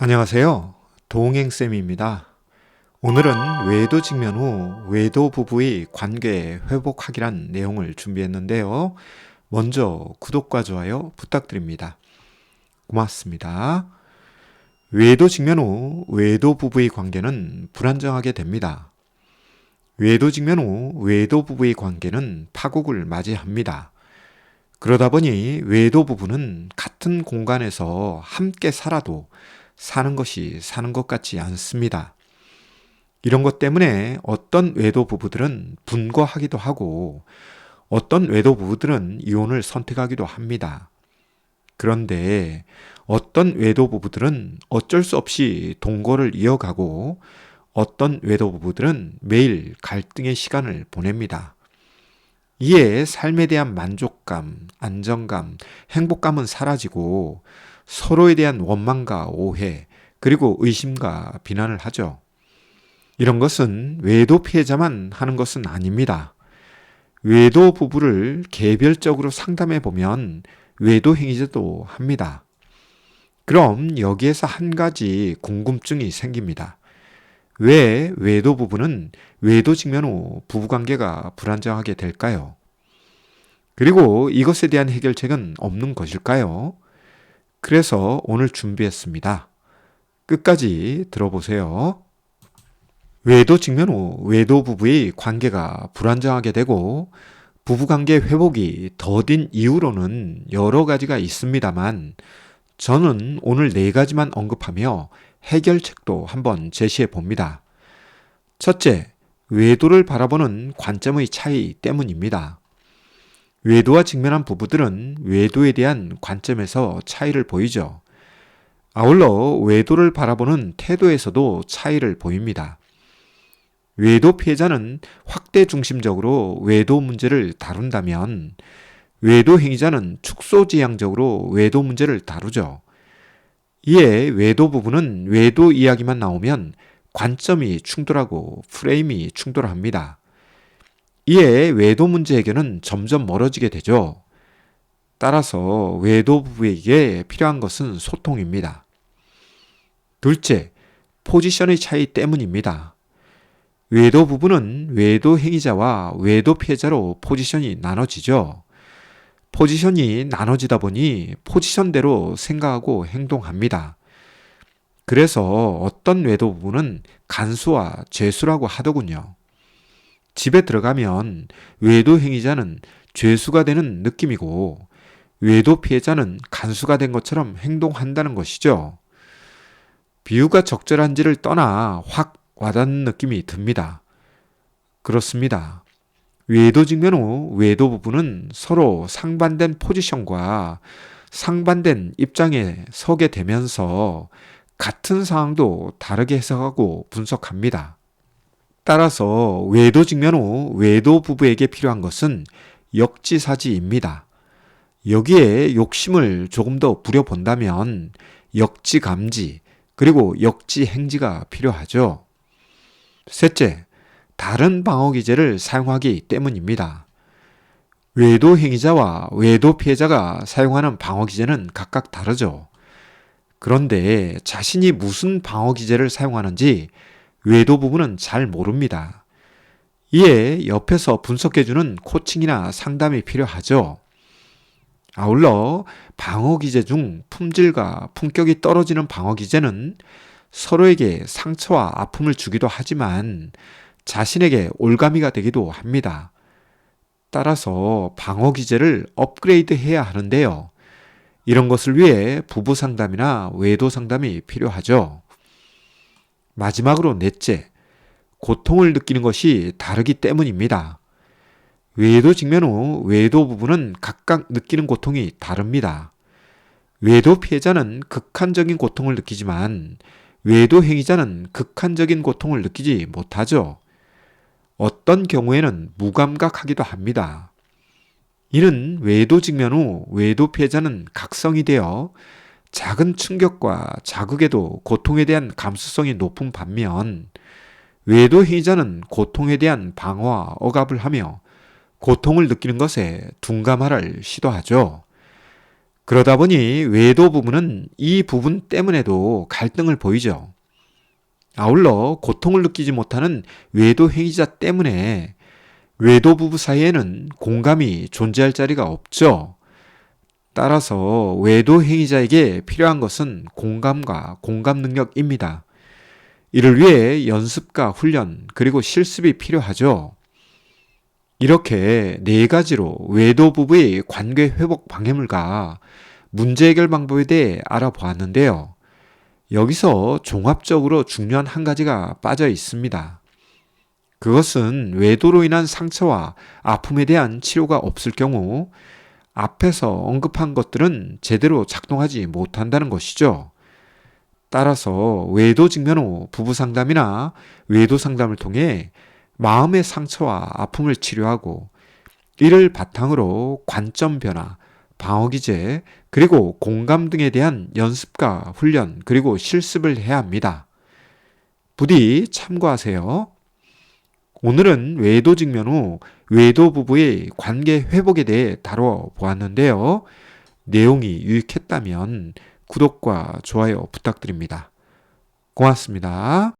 안녕하세요. 동행쌤입니다. 오늘은 외도 직면 후 외도 부부의 관계 회복하기란 내용을 준비했는데요. 먼저 구독과 좋아요 부탁드립니다. 고맙습니다. 외도 직면 후 외도 부부의 관계는 불안정하게 됩니다. 외도 직면 후 외도 부부의 관계는 파국을 맞이합니다. 그러다 보니 외도 부부는 같은 공간에서 함께 살아도 사는 것이 사는 것 같지 않습니다. 이런 것 때문에 어떤 외도 부부들은 분거하기도 하고 어떤 외도 부부들은 이혼을 선택하기도 합니다. 그런데 어떤 외도 부부들은 어쩔 수 없이 동거를 이어가고 어떤 외도 부부들은 매일 갈등의 시간을 보냅니다. 이에 삶에 대한 만족감, 안정감, 행복감은 사라지고 서로에 대한 원망과 오해, 그리고 의심과 비난을 하죠. 이런 것은 외도 피해자만 하는 것은 아닙니다. 외도 부부를 개별적으로 상담해 보면 외도 행위자도 합니다. 그럼 여기에서 한 가지 궁금증이 생깁니다. 왜 외도 부부는 외도 직면 후 부부관계가 불안정하게 될까요? 그리고 이것에 대한 해결책은 없는 것일까요? 그래서 오늘 준비했습니다. 끝까지 들어보세요. 외도 직면 후 외도 부부의 관계가 불안정하게 되고 부부관계 회복이 더딘 이유로는 여러 가지가 있습니다만 저는 오늘 4가지만 언급하며 해결책도 한번 제시해 봅니다. 첫째, 외도를 바라보는 관점의 차이 때문입니다. 외도와 직면한 부부들은 외도에 대한 관점에서 차이를 보이죠. 아울러 외도를 바라보는 태도에서도 차이를 보입니다. 외도 피해자는 확대 중심적으로 외도 문제를 다룬다면 외도 행위자는 축소지향적으로 외도 문제를 다루죠. 이에 외도 부부는 외도 이야기만 나오면 관점이 충돌하고 프레임이 충돌합니다. 이에 외도 문제 해결은 점점 멀어지게 되죠. 따라서 외도 부부에게 필요한 것은 소통입니다. 둘째, 포지션의 차이 때문입니다. 외도 부부는 외도 행위자와 외도 피해자로 포지션이 나눠지죠. 포지션이 나눠지다 보니 포지션대로 생각하고 행동합니다. 그래서 어떤 외도 부부는 간수와 죄수라고 하더군요. 집에 들어가면 외도 행위자는 죄수가 되는 느낌이고 외도 피해자는 간수가 된 것처럼 행동한다는 것이죠. 비유가 적절한지를 떠나 확 와닿는 느낌이 듭니다. 그렇습니다. 외도 직면 후 외도 부부는 서로 상반된 포지션과 상반된 입장에 서게 되면서 같은 상황도 다르게 해석하고 분석합니다. 따라서 외도 직면 후 외도 부부에게 필요한 것은 역지사지입니다. 여기에 욕심을 조금 더 부려본다면 역지감지 그리고 역지행지가 필요하죠. 셋째, 다른 방어기제를 사용하기 때문입니다. 외도 행위자와 외도 피해자가 사용하는 방어기제는 각각 다르죠. 그런데 자신이 무슨 방어기제를 사용하는지 외도 부부는 잘 모릅니다. 이에 옆에서 분석해주는 코칭이나 상담이 필요하죠. 아울러 방어기제 중 품질과 품격이 떨어지는 방어기제는 서로에게 상처와 아픔을 주기도 하지만 자신에게 올가미가 되기도 합니다. 따라서 방어기제를 업그레이드 해야 하는데요. 이런 것을 위해 부부 상담이나 외도 상담이 필요하죠. 마지막으로 넷째, 고통을 느끼는 것이 다르기 때문입니다. 외도 직면 후 외도 부부는 각각 느끼는 고통이 다릅니다. 외도 피해자는 극한적인 고통을 느끼지만 외도 행위자는 극한적인 고통을 느끼지 못하죠. 어떤 경우에는 무감각하기도 합니다. 이는 외도 직면 후 외도 피해자는 각성이 되어 작은 충격과 자극에도 고통에 대한 감수성이 높은 반면 외도 행위자는 고통에 대한 방어와 억압을 하며 고통을 느끼는 것에 둔감할 시도하죠. 그러다 보니 외도 부부는 이 부분 때문에도 갈등을 보이죠. 아울러 고통을 느끼지 못하는 외도 행위자 때문에 외도 부부 사이에는 공감이 존재할 자리가 없죠. 따라서 외도 행위자에게 필요한 것은 공감과 공감 능력입니다. 이를 위해 연습과 훈련 그리고 실습이 필요하죠. 이렇게 네 가지로 외도 부부의 관계 회복 방해물과 문제 해결 방법에 대해 알아보았는데요. 여기서 종합적으로 중요한 한 가지가 빠져 있습니다. 그것은 외도로 인한 상처와 아픔에 대한 치료가 없을 경우 앞에서 언급한 것들은 제대로 작동하지 못한다는 것이죠. 따라서 외도 직면 후 부부 상담이나 외도 상담을 통해 마음의 상처와 아픔을 치료하고 이를 바탕으로 관점 변화, 방어 기제, 그리고 공감 등에 대한 연습과 훈련, 그리고 실습을 해야 합니다. 부디 참고하세요. 오늘은 외도 직면 후 외도 부부의 관계 회복에 대해 다뤄 보았는데요. 내용이 유익했다면 구독과 좋아요 부탁드립니다. 고맙습니다.